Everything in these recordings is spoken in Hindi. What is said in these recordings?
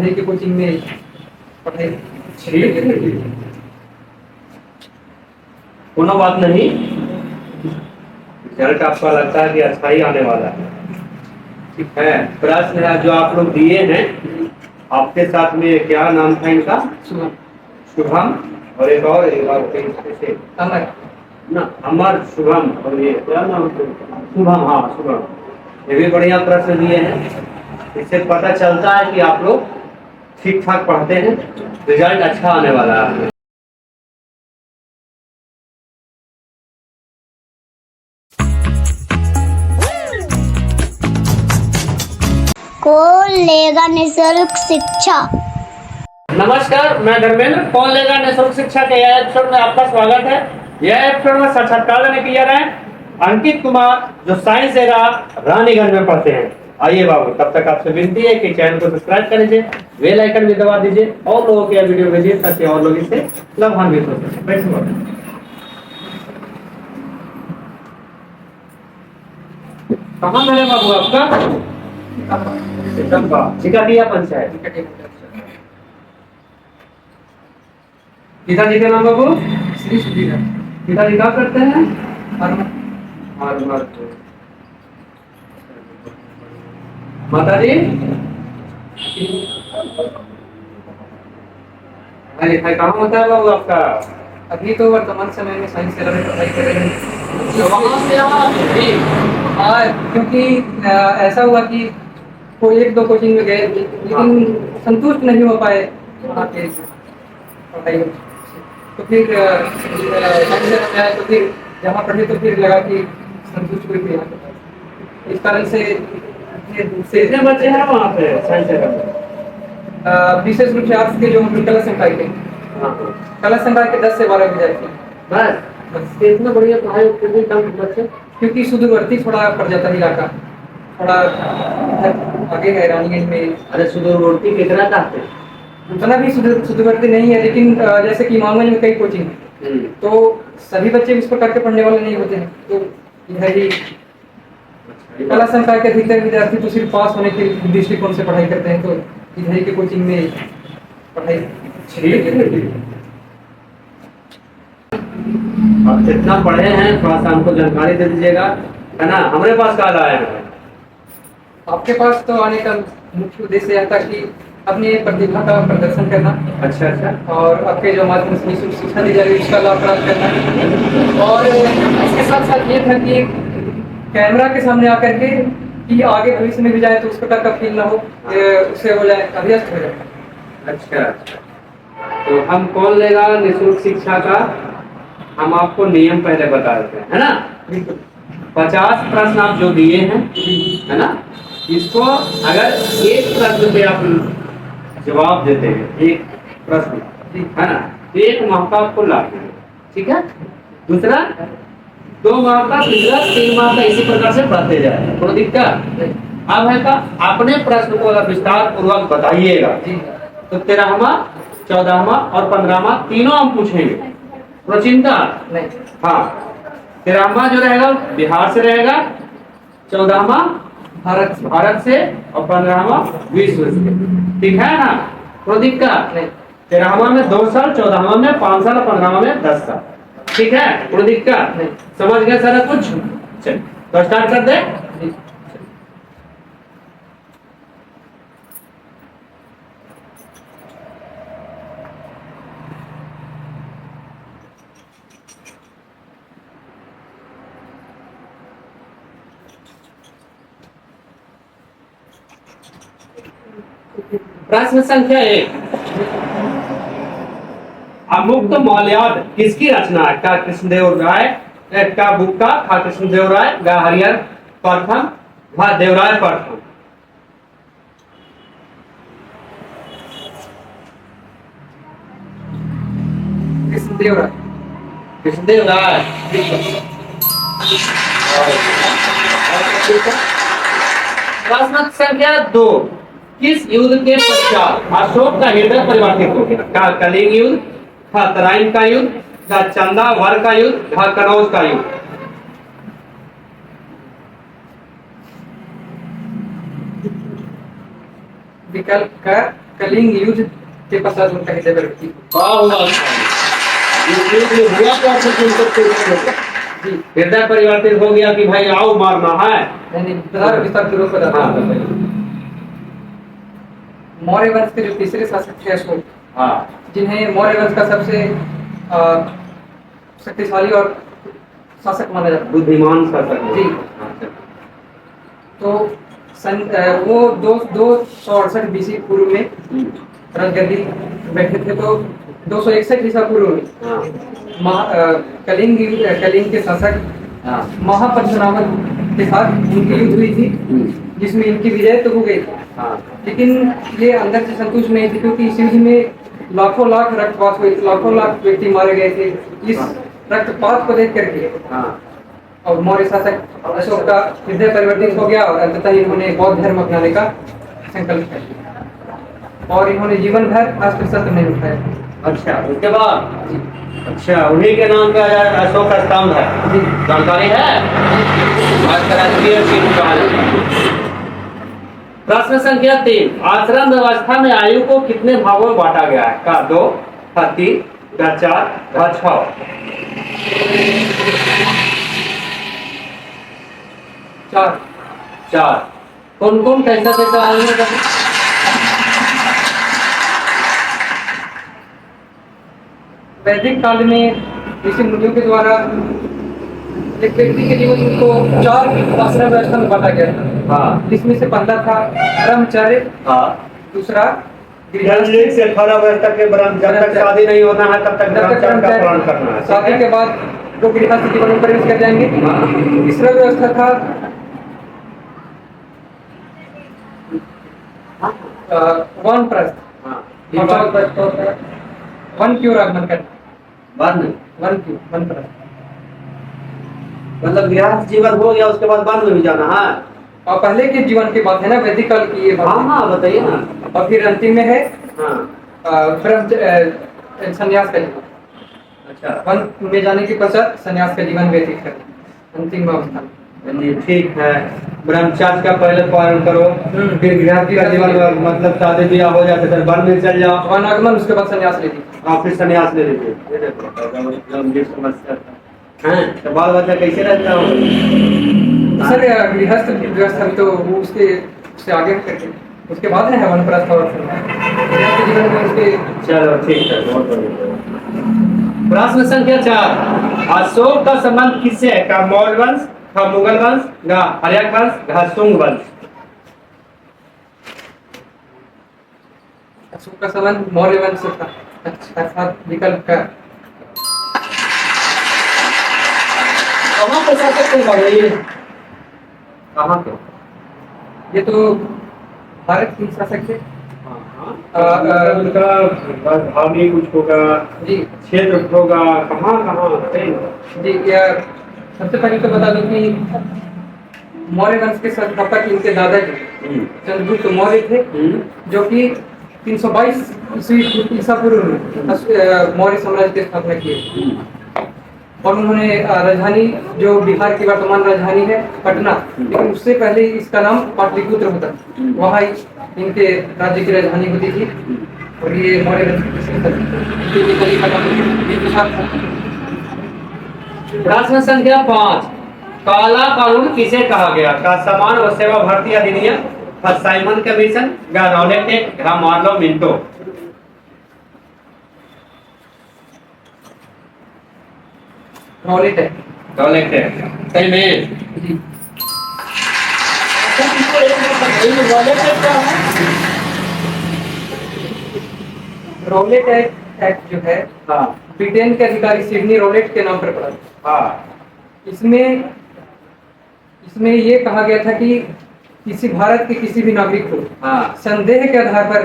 इधर की कोचिंग में पढ़ाई। ठीक है, कोनो बात नहीं। रिजल्ट आपका लगता है कि अच्छा ही आने वाला है। ठीक है, प्रश्न है जो आप लोग दिए हैं आपके साथ में, क्या नाम था इनका? शुभम। शुभम, और एक और कैसे अमर। ना, अमर, शुभम, और ये क्या नाम है? शुभम, हाँ शुभम। ये भी बढ़िया प्रश्न दिए हैं। इससे पता चलता है कि आप लोग ठीक ठाक पढ़ते हैं, रिजल्ट अच्छा आने वाला है। कौन लेगा निःशुल्क शिक्षा? नमस्कार, मैं धर्मेंद्र। कौन लेगा निःशुल्क शिक्षा के यह एपिसोड में आपका स्वागत है। यह एपिसोड में साक्षात्कार लेने के लिए रहे अंकित कुमार, जो साइंस एरा रानीगंज में पढ़ते हैं। आइए बाबू, तब तक आपसे विनती है कि चैनल को सब्सक्राइब कर लीजिए, बेल आइकन भी दबा दीजिए और लोगों को यह वीडियो भेजिए ताकि और लोग इससे लाभान्वित हो सके। बैठिए। कहाँ घर है बाबू आपका? चिकाटिया पंचायत। पिताजी का नाम बाबू? श्री सुधीर। पिताजी क्या करते हैं? फार्मर। माताजी? अरे लिखाई कहाँ होता है बाबू आपका? अभी तो वर्तमान समय में साइंस एरा में पढ़ाई कर रहे हैं। तो वहाँ से आप भी? क्योंकि ऐसा हुआ कि कोई एक दो कोचिंग में गए लेकिन संतुष्ट नहीं हो पाए वहाँ के पढ़ाई में। तो फिर साइंस एरा में आए तो फिर जहाँ पढ़े तो फिर लगा कि संतुष्ट हुई थी यहाँ पे। इस कारण से कितने बच्चे हैं वहाँ पे साइंस एरा में? विशेष रूप से आर्ट्स के जो हम कला संकाय के हाँ, कला संकाय के 10 से 12 विद्यार्थी हैं। बस इतना बढ़िया पढ़ाई फिर भी कम बच्चे? क्योंकि सुदूरवर्ती थोड़ा पड़ जाता है इलाका, थोड़ा इधर आगे है रानीगंज में। अरे सुदूरवर्ती कितना चाहते हैं? उतना भी सुदूरवर्ती नहीं है, लेकिन जैसे कि इमामगंज में कई कोचिंग है तो सभी बच्चे उस प्रकार के पढ़ने वाले नहीं होते हैं। तो इधर ही कला संकाय के अधिकतर विद्यार्थी तो सिर्फ पास होने के दृष्टिकोण से पढ़ाई करते हैं, तो इधर ही के कोचिंग में पढ़ाई। ठीक है, आप जितना पढ़े हैं थोड़ा सा हमको जानकारी दे दीजिएगा, है ना। हमारे पास कल आए हैं। आपके पास तो आने का मुख्य उद्देश्य यह था कि अपनी प्रतिभा का प्रदर्शन करना। अच्छा अच्छा। और आपके जो माध्यम से निःशुल्क शिक्षा दी जा रही है उसका लाभ प्राप्त करना। और इसके साथ साथ ये था कि कैमरा के सामने आकर के कि आगे भविष्य में भी जाए तो उस प्रकार का फील ना हो, उससे हो जाए, अभ्यस्त हो जाए। अच्छा, तो हम कौन लेगा निःशुल्क शिक्षा का, हम आपको नियम पहले बता देते हैं, है ना। 50 प्रश्न आप जो दिए हैं, है ना, इसको अगर एक प्रश्न पे आप जवाब देते हैं, एक प्रश्न, है ना, तो 1 माह का आपको लाभ है। ठीक है। दूसरा 2 माह का, तीसरा 3 माह का, इसी प्रकार से बढ़ते जाए, कोई दिक्कत। अब है का अपने प्रश्न को अगर विस्तार पूर्वक बताइएगा तो 13वां, 14वां और 15वां तीनों हम पूछेंगे, तो चिंता नहीं। हाँ, 13वां जो रहेगा बिहार से रहेगा, 14वां भारत से और 15वां विश्व से। ठीक है ना, कोई दिक्कत नहीं। 13वां में 2 साल, 14वां में 5 साल और 15वां में 10 साल। ठीक है, कोई दिक्कत नहीं। समझ गए सारा कुछ? चलिए तो स्टार्ट कर दे। प्रश्न संख्या 1, अमुक्त मौल्याद किसकी रचना है? का कृष्णदेव राय का बुक का कृष्णदेव राय, गा हरिहर प्रथम, वा देवराय प्रथम। कृष्णदेव राय। कृष्णदेव राय। प्रश्न संख्या 2, किस युद्ध के पश्चात अशोक का हृदय परिवर्तित हो गया? का कलिंग युद्ध, का तराइन का युद्ध, का चंदावर का युद्ध, का कनौज का युद्ध। विकल्प का कलिंग युद्ध के पश्चात उनका हृदय प्रवृत्ति हुई। वाह वाह, ये हुआ क्या था उनको जी हृदय परिवर्तित हो गया कि भाई आओ मारना है। यानी विस्तार पूर्वक बताता हाँ हूँ। बताइए। मौर्य वंश के जो तीसरे शासक थे अशोक, हाँ जिन्हें मौर्य वंश का सबसे शक्तिशाली और शासक माना जाता है। बुद्धिमान शासक जी। हाँ, तो वो 268 बीसी पूर्व में राजगद्दी बैठे थे। तो 261 ईसा पूर्व में हाँ कलिंग के शासक हाँ महापरशुराम के साथ उनकी युद्ध हुई थी, जिसमें इनकी विजय तो हो गई थी। हाँ लेकिन ये अंदर से संतुष्ट नहीं थे, क्योंकि इस युद्ध में लाखों लाख रक्तपात हुए, लाखों लाख व्यक्ति मारे गए थे। इस रक्तपात को देख करके हाँ और मौर्य शासक अशोक का हृदय परिवर्तित हो गया और अंततः इन्होंने बौद्ध धर्म अपनाने का संकल्प कर लिया और इन्होंने जीवन भर अस्त्र शस्त्र नहीं उठाया। अच्छा उसके बाद अच्छा उन्हीं के नाम का अशोक स्तंभ है। जी जानकारी है। आज का राजकीय चिन्ह कहा जाता है। प्रश्न संख्या 3, आश्रम व्यवस्था में आयु को कितने भागों में बांटा गया है? का 2, का 3, का 4, का 6? 4। कौन कौन कैसा कैसा आयु में बांटा? वैदिक काल में ऋषि मुनियों के द्वारा एक व्यक्ति के जीवन को 4 आश्रम व्यवस्था में बांटा गया था। हाँ जिसमें से पहला था ब्रह्मचर्य, हाँ दूसरा यानी 1 से 18 वर्ष तक के जब तक शादी नहीं होना है तब तक ब्रह्मचर्य का पालन करना है। शादी के बाद वो गृहस्थ जीवन में प्रवेश कर जाएंगे। तीसरा व्यवस्था था वानप्रस्थ, वन की ओर आगमन करना। वनप्रस्थ मतलब गृहस्थ जीवन हो गया उसके बाद वन में भी जाना है। और पहले के जीवन की बात है ना, वैदिक काल की ये बात हाँ है। हाँ बताइए ना। और फिर अंतिम में है हाँ संन्यास का जीवन। अच्छा वन में जाने के पश्चात संन्यास का जीवन व्यतीत करना, अंतिम अवस्था। चलिए ठीक है। ब्रह्मचर्य का पहले पालन करो, फिर गृहस्थ का जीवन मतलब शादी ब्याह हो जाते फिर वन में चल जाओ, वन आगमन, उसके बाद संन्यास ले लीजिए। हाँ फिर संन्यास ले लीजिए। गंभीर समस्या है। तो बाल बच्चा कैसे रहता हो? सर गृहस्थ व्यवस्था में तो वो उससे आगे करके उसके बाद है वनप्रस्थ और गृहस्थ जीवन में उसके। चलो ठीक है बहुत बढ़िया। प्रश्न संख्या 4, अशोक का संबंध किससे है? का मौर्य वंश, का मुगल वंश, का हर्यक वंश, का शुंग वंश? अशोक का संबंध मौर्य वंश से था। अच्छा विकल्प का कहाँ पे शासक थे बाबा ये? कहाँ पे? ये तो भारत के शासक थे। उनका राजधानी कुछ होगा, जी क्षेत्र होगा, कहाँ कहाँ थे? जी यह सबसे पहले तो बता दूं कि मौर्य वंश के संस्थापक इनके दादाजी चंद्रगुप्त मौर्य थे, जो कि 322 ईसा पूर्व में मौर्य साम्राज्य की स्थापना की। और उन्होंने राजधानी जो बिहार की वर्तमान राजधानी है पटना, लेकिन उससे पहले इसका नाम पाटलिपुत्र होता, वहाँ इनके राज्य की राजधानी होती थी। और ये मौर्य प्रश्न संख्या 5, काला कानून किसे कहा गया? का समान व सेवा भर्ती अधिनियम, का साइमन कमीशन, का रॉलेट एक्ट, का Morley Minto? Rowlatt act. Rowlatt act सही में? रॉलेट एक्ट जो है हाँ ब्रिटेन के अधिकारी सिडनी रॉलेट के नाम पर पड़ा। हाँ इसमें ये कहा गया था कि किसी भारत के किसी भी नागरिक को हाँ संदेह के आधार पर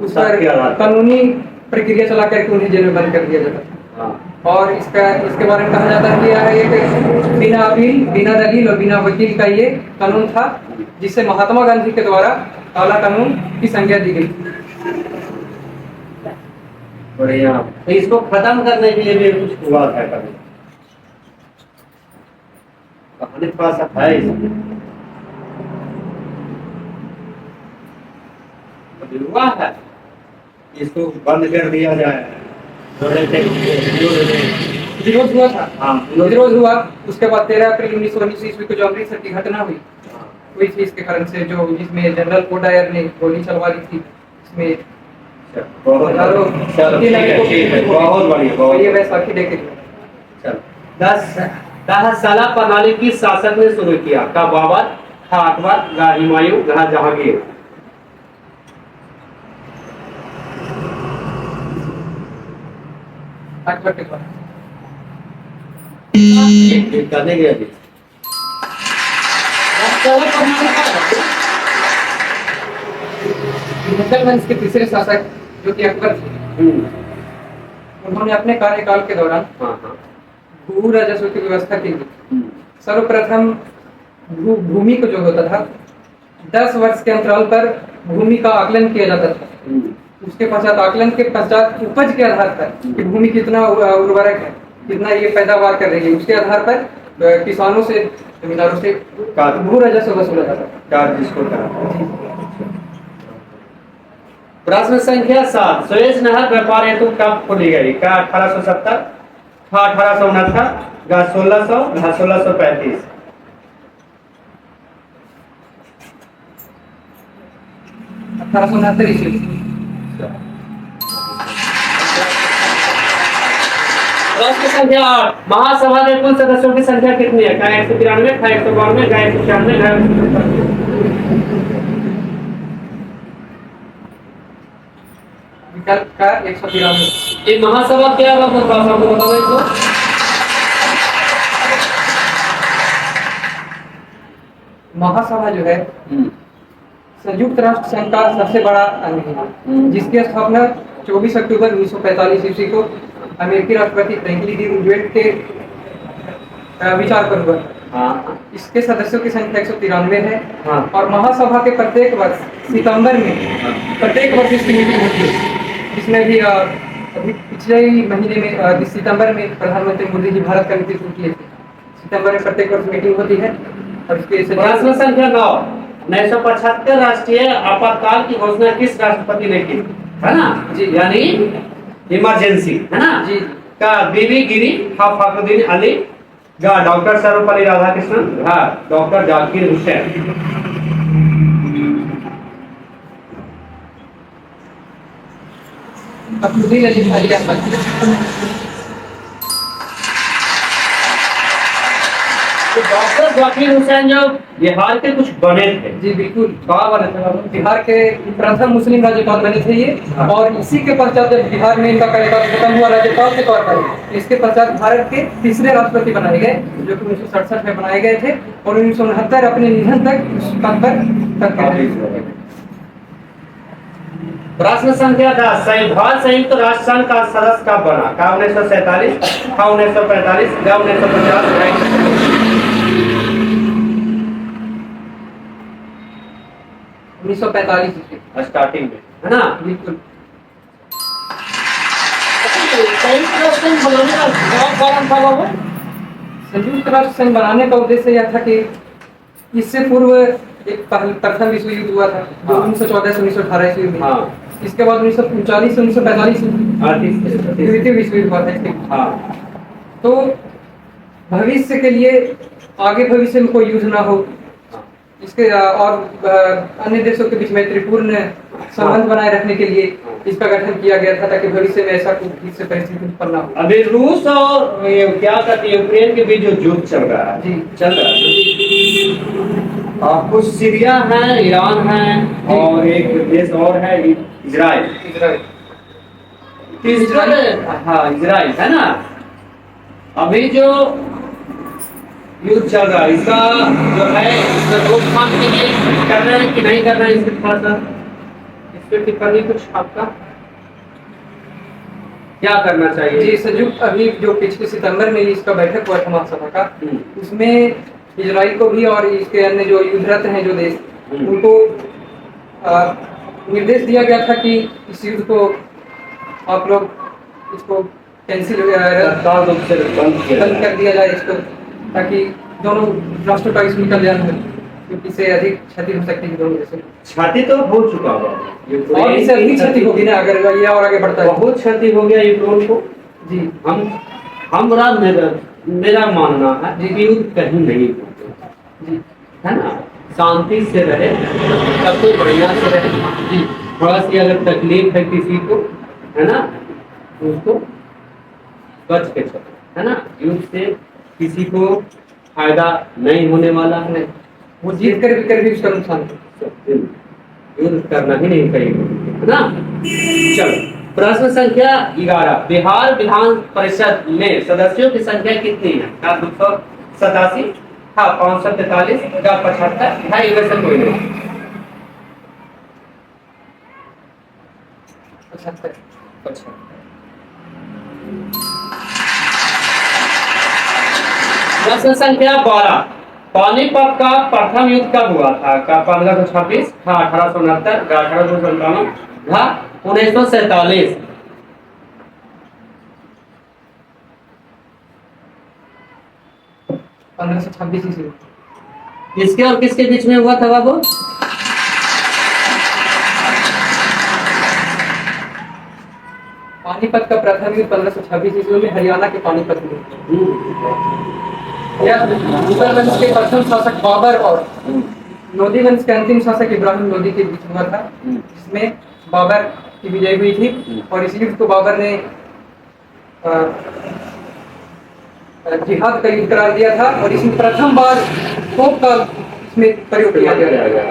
उस पर कानूनी प्रक्रिया चला करके उन्हें जेल में बंद कर दिया जाता था। हाँ और इसके बारे में कहा जाता है कि यह एक बिना अपील, बिना दलील और बिना वकील का ये कानून था, जिसे महात्मा गांधी के द्वारा काला कानून की संज्ञा दी गई। बढ़िया। तो इसको खत्म करने के लिए भी कुछ हुआ था कभी? कहानी थोड़ा सा है इसमें हुआ है। इसको बंद कर दिया जाए। विरोध हुआ था। हाँ, विरोध हुआ। उसके बाद 13 अप्रैल 1919 ईस्वी को जो अमृतसर की घटना हुई, हुई थी इसके कारण से, जो जिसमें जनरल कोडायर ने गोली चलवा दी थी, इसमें हजारों बहुत बढ़िया। ये वैसाखी डे के लिए। चलो, 10 साला प्रणाली किस शासक ने शुरू किया? का बाबर, का अकबर, का हुमायूं, का जहांगीर? अकबर के बाद करने गया थी। मुगल वंश के तीसरे शासक जो कि अकबर थे, उन्होंने अपने कार्यकाल के दौरान भू राजस्व की व्यवस्था की थी। सर्वप्रथम भूमि को जो होता था, 10 वर्ष के अंतराल पर भूमि का आकलन किया जाता था। उसके पश्चात आकलन के पश्चात उपज के आधार पर कि भूमि कितना उर्वरक है, कितना ये पैदावार कर रही है, उसके आधार पर किसानों से, जमींदारों से भू राजस्व वसूला जाता था। प्रश्न संख्या 7, सुएज नहर व्यापार हेतु कब खोली गई? का 1870, का 1869, का 1600, का 1635? 1869 ईस्वी। प्रश्न संख्या 8, महासभा के कुल सदस्यों की संख्या कितनी है? का 193, का 192, का 196, का 197? विकल्प का 193। ये महासभा क्या है? बताओ इसको। महासभा जो है संयुक्त राष्ट्र संघ का सबसे बड़ा अंग है, जिसकी स्थापना 24 अक्टूबर 1945 ईस्वी को अमेरिकी राष्ट्रपति फ्रैंकलिन डी रूजवेल्ट के विचार पर हुआ। इसके सदस्यों की संख्या 193 है। और महासभा के प्रत्येक वर्ष सितंबर में प्रत्येक वर्ष इसकी मीटिंग होती है, जिसमें भी अभी पिछले ही महीने में सितंबर में प्रधानमंत्री मोदी जी भारत का नेतृत्व किए थे। सितंबर में प्रत्येक वर्ष मीटिंग होती है। और इसके प्रश्न संख्या 9, 1975 राष्ट्रीय आपातकाल की घोषणा किस राष्ट्रपति ने की? है ना जी, यानी इमरजेंसी, है ना जी। का बीबी गिरी, का फखरुद्दीन अली, का डॉक्टर सर्वपल्ली राधाकृष्णन, का डॉक्टर जाकिर हुसैन? फखरुद्दीन अली अहमद। तो डॉक्टर जाकिर हुसैन जो बिहार के कुछ बने थे। जी बिल्कुल, बने थे बिहार के प्रथम मुस्लिम राज्यपाल बने थे ये। और इसी के पश्चात जब बिहार में इनका कार्यकाल खत्म हुआ राज्यपाल के तौर पर, इसके पश्चात भारत के तीसरे राष्ट्रपति बनाए गए, जो कि 1967 में बनाए गए थे और 1969 अपने निधन तक उस पद पर रहे। प्रश्न संख्या 10, भारत संयुक्त राष्ट्र संघ का सदस्य कब बना? का 1947, का 1945, का 1950? 1945 स्टार्टिंग में, है ना? बिल्कुल। संयुक्त राष्ट्र संघ बनाने का उद्देश्य यह था कि इससे पूर्व एक प्रथम विश्व युद्ध हुआ था, जो 1914 से 1918 ईस्वी में। इसके बाद 1939 से 1945 द्वितीय विश्व युद्ध हुआ था। तो भविष्य के लिए, आगे भविष्य में कोई युद्ध ना हो, इसके और अन्य देशों के बीच मैत्रीपूर्ण संबंध बनाए रखने के लिए इसका गठन किया गया था, ताकि भविष्य में ऐसा कुछ से परिस्थिति उत्पन्न ना हो। अभी रूस और क्या कहते हैं यूक्रेन के बीच जो युद्ध चल रहा है, जी चल रहा है, कुछ सीरिया है, ईरान है और एक देश और है इजराइल। इजराइल है ना। अभी जो युद्ध चल रहा है, इसका जो है इसका रोकथाम के लिए कर रहे हैं कि नहीं कर रहे हैं, इसके थोड़ा सा इस पर टिप्पणी कुछ आपका क्या करना चाहिए? जी, संयुक्त अभी जो पिछले सितंबर में इसका बैठक हुआ था महासभा का, उसमें इजराइल को भी और इसके अन्य जो युद्धरत हैं जो देश, उनको निर्देश दिया गया था कि इस युद्ध को आप लोग इसको कैंसिल बंद कर दिया जाए इसको, ताकि दोनों राष्ट्रों का इसमें कल्याण हो। क्योंकि इससे अधिक क्षति हो सकती है दोनों जैसे। क्षति तो हो चुका हुआ है। और इससे अधिक क्षति होगी ना अगर ये और आगे बढ़ता है। बहुत क्षति हो गया यूक्रेन को। जी मेरा मेरा मानना है कि युद्ध कहीं नहीं होगा, जी है ना। शांति से रहे, सब कुछ बढ़िया से रहे जी। थोड़ा सी अगर तकलीफ है किसी को, है ना, तो उसको बच के चले, है ना। युद्ध से किसी को फायदा नहीं होने वाला है। वो जीत कर भी उसका नुकसान है। युद्ध करना ही नहीं चाहिए, है ना। चलो प्रश्न संख्या 11, बिहार विधान परिषद में सदस्यों की संख्या कितनी है? क्या 287, हाँ 543, क्या 75, है इनमें से कोई नहीं। 75। प्रश्न संख्या 12, पानीपत का प्रथम युद्ध कब हुआ था? का 1526, हाँ 1869, का 1857, हाँ 1947। 1526 ईस्वी। किसके और किसके बीच में हुआ था बाबू? पानीपत का प्रथम युद्ध 1526 ईस्वी में हरियाणा के पानीपत में। यह मुगल वंश के प्रथम शासक बाबर और लोधी वंश के अंतिम शासक इब्राहिम लोधी के बीच हुआ था, जिसमें बाबर की विजय हुई थी। और इस युद्ध को बाबर ने जिहाद का युद्ध करार दिया था। और इसमें प्रथम बार तोप का इसमें प्रयोग किया गया।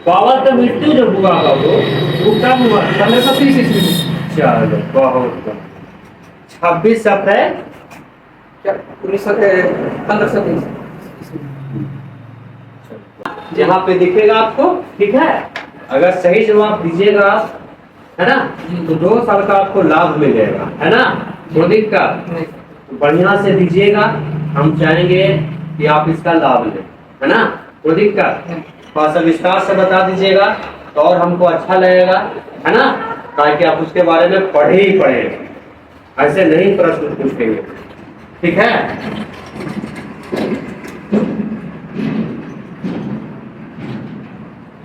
बाबर का मृत्यु जब हुआ था वो कब हुआ? 1530 ईस्वी में। चलो बहुत 26 अप्रैल क्या 1530 यहाँ पे दिखेगा आपको, ठीक है। अगर सही जवाब दीजिएगा आप, है ना, तो 2 साल का आपको लाभ मिलेगा, है ना। मोदी का बढ़िया से दीजिएगा, हम चाहेंगे कि आप इसका लाभ लें, है ना। मोदी का थोड़ा सा विस्तार से बता दीजिएगा तो और हमको अच्छा लगेगा, है ना, ताकि आप उसके बारे में पढ़े ही पढ़े, ऐसे नहीं प्रश्न पूछेंगे, ठीक है।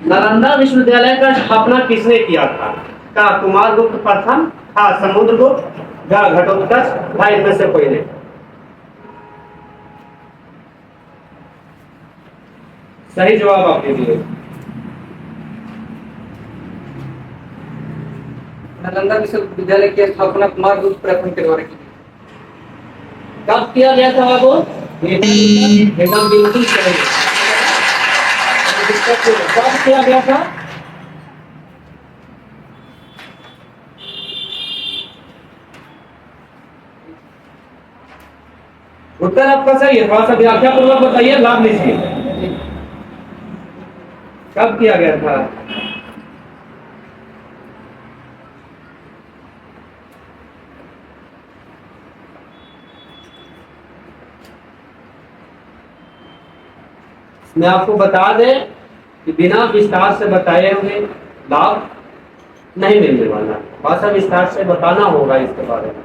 नालंदा विश्वविद्यालय का स्थापना किसने किया था? का कुमारगुप्त प्रथम, हाँ समुद्रगुप्त, गा घटोत्कच, हाँ इनमें से कोई नहीं। सही जवाब आप दीजिए। नालंदा विश्वविद्यालय की स्थापना कुमारगुप्त प्रथम के द्वारा की। कब किया गया था बाबू? एकदम बिल्कुल सही। कब किया गया था? उत्तर आपका सही है, थोड़ा सा व्याख्या पूर्वक बताइए, लाभ लीजिए। कब किया गया था? मैं आपको बता दें कि बिना विस्तार से बताए हुए लाभ नहीं मिलने वाला, भाषा विस्तार से बताना होगा इसके बारे में।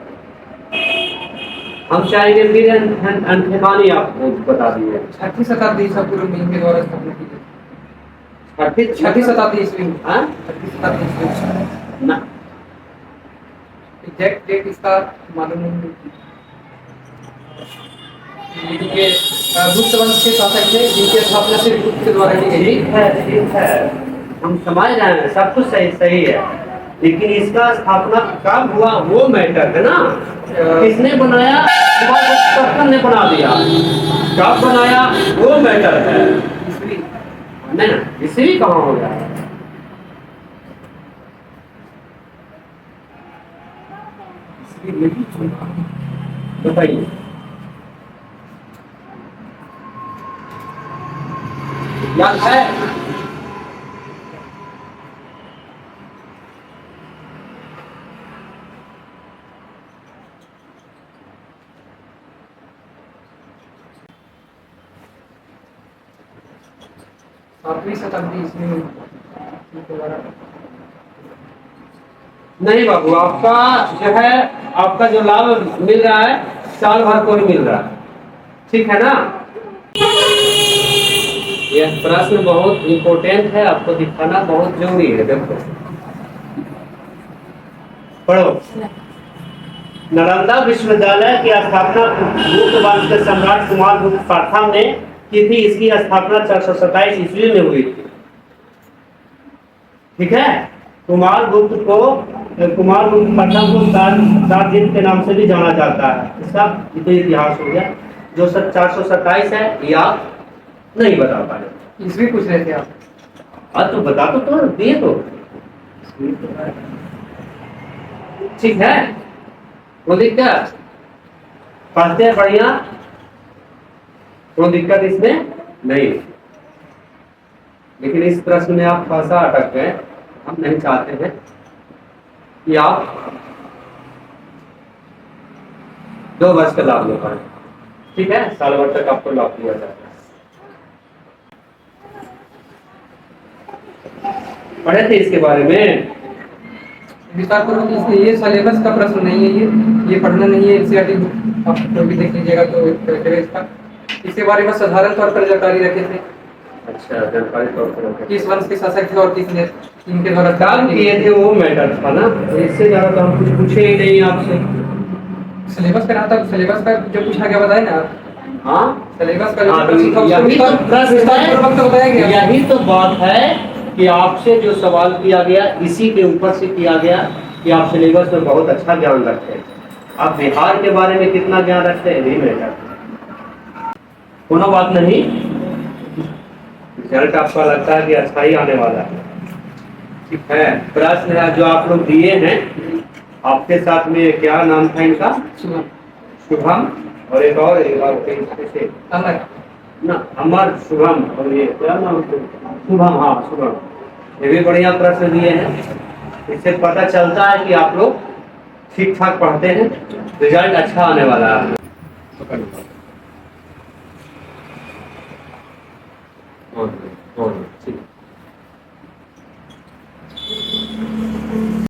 हम चाहेंगे फिर अंठेमानी आपको बता दिए। 6वीं शताब्दी ईसा पूर्व में इनके द्वारा स्थापना की गई। 6वीं शताब्दी ईस्वी में। हाँ? 6वीं शताब्दी ईस्वी में। ना एग्जैक्ट डेट इसका मालूम नहीं है। ये गुप्त वंश के शासक थे जिनकी स्थापना सिर्फ गुप्त के द्वारा की गई। ठीक है, हम समझ रहे हैं, सब कुछ सही सही है, लेकिन इसका स्थापना कब हुआ वो मैटर है ना। किसने बनाया? कुमारगुप्त ने बना दिया, कब बनाया वो मैटर है। नहीं ना, ईस्वी कहाँ हो गया? बताइए। याद है? सातवीं शताब्दी ईस्वी में इनके द्वारा। नहीं बाबू, आपका जो है, आपका जो लाभ मिल रहा है साल भर को ही मिल रहा है, ठीक है ना। यह प्रश्न बहुत इम्पोर्टेंट है, आपको दिखाना बहुत जरूरी है। देखो पढ़ो। नालंदा विश्वविद्यालय की स्थापना गुप्त वंश के सम्राट कुमार गुप्त प्रथम ने की थी। इसकी स्थापना 427 ईस्वी में हुई थी। ठीक है, कुमार गुप्त प्रथम को सातजित के नाम से भी जाना जाता है। इसका इतिहास हो गया। जो 427 है ये आप नहीं बता पाए। ईस्वी पूछ रहे थे आप? आज तो बता तो दिए तो ठीक है, वो दिक्कत पढ़ते हैं बढ़िया, कोई दिक्कत इसमें नहीं। लेकिन इस प्रश्न में आप थोड़ा सा अटक गए। हम नहीं चाहते हैं कि आप 2 वर्ष का लाभ ले पाए। ठीक है, साल भर तक आपको लाभ दिया जाता है। पढ़े थे इसके बारे में विस्तार पूर्वक। इसलिए ये सिलेबस का प्रश्न नहीं है, ये पढ़ना नहीं है। एनसीईआरटी आप जो भी देख लीजिएगा तो इसका इसके बारे में साधारण तौर पर जानकारी रखे थे। अच्छा, जानकारी तौर पर किस वंश के शासक थे और किसने इनके द्वारा काम किए थे, वो मैटर था ना। इससे ज्यादा तो हम कुछ पूछे ही नहीं आपसे। सिलेबस का रहा था, सिलेबस का जो पूछा गया बताए ना। हाँ, सिलेबस का जो हाँ, प्रश्न था, यही तो प्रश्न विस्तार पूर्वक तो बताएंगे। है। यही तो बात है कि आपसे जो सवाल किया गया इसी के ऊपर से किया गया कि आप सिलेबस में बहुत अच्छा ज्ञान रखते हैं। आप बिहार के बारे में कितना ज्ञान रखते हैं नहीं मैटर, कोनो बात नहीं। रिजल्ट आपका लगता है कि अच्छा ही आने वाला है। ठीक है, प्रश्न है जो आप लोग दिए हैं। आपके साथ में क्या नाम था इनका? शुभम और एक और अमर ना, अमर, शुभम और ये क्या नाम? शुभम। हाँ, शुभम। ये भी बढ़िया प्रश्न दिए हैं। इससे पता चलता है कि आप लोग ठीक ठाक पढ़ते हैं, रिजल्ट अच्छा आने वाला है। और